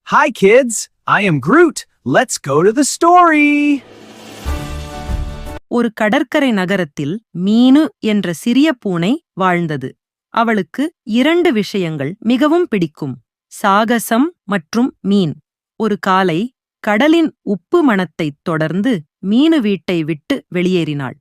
Hi kids, I am Groot. Let's go to the story. ஒரு கடற்கரை நகரத்தில் மீனு என்ற சிறிய பூனை வாழ்ந்தது. அவளுக்கு 2 விஷயங்கள் மிகவும் பிடிக்கும்: சாகசம் மற்றும் மீன். ஒரு காலை கடலின் உப்பு மணத்தைத் தொடர்ந்து மீனு வீட்டை விட்டு வெளியேறினாள்.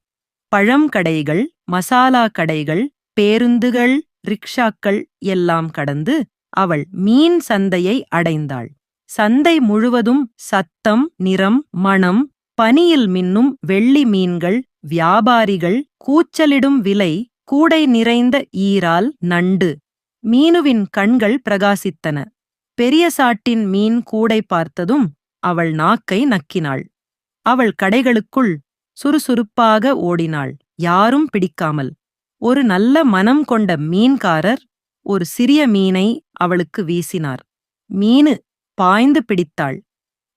பழம் கடைகள், மசாலா கடைகள், பேருந்துகள், ரிக்ஷாக்கள் எல்லாம் கடந்து அவள் மீன் சந்தையை அடைந்தாள். சந்தை முழுவதும் சத்தம், நிறம், மணம், பனியில் மின்னும் வெள்ளி மீன்கள், வியாபாரிகள், கூச்சலிடும் விலை, கூடை நிறைந்த ஈரால், நண்டு. மீனுவின் கண்கள் பிரகாசித்தன. பெரிய சாட்டின் மீன் கூடை பார்த்ததும் அவள் நாக்கை நக்கினாள். அவள் கடைகளுக்குள் சுறுசுறுப்பாக ஓடினாள், யாரும் பிடிக்காமல். ஒரு நல்ல மனம் கொண்ட மீன்காரர் ஒரு சிறிய மீனை அவளுக்கு வீசினார். மீனு பாய்ந்து பிடித்தாள்.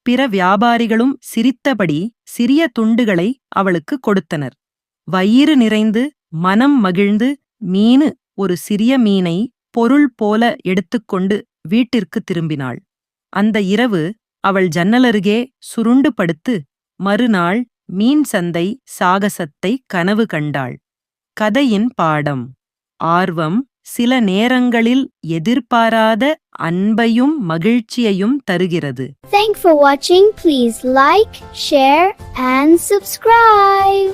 பிற வியாபாரிகளும் சிரித்தபடி சிறிய துண்டுகளை அவளுக்கு கொடுத்தனர். வயிறு நிறைந்து மனம் மகிழ்ந்து மீனு ஒரு சிறிய மீனை பொருள் போல எடுத்துக்கொண்டு வீட்டிற்கு திரும்பினாள். அந்த இரவு அவள் ஜன்னலருகே சுருண்டு படுத்து மறுநாள் மீன் சந்தை சாகசத்தை கனவு கண்டாள். கதையின் பாடம்: ஆர்வம் சில நேரங்களில் எதிர்பாராத அன்பையும் மகிழ்ச்சியையும் தருகிறது. Thanks for watching. Please like, share and subscribe.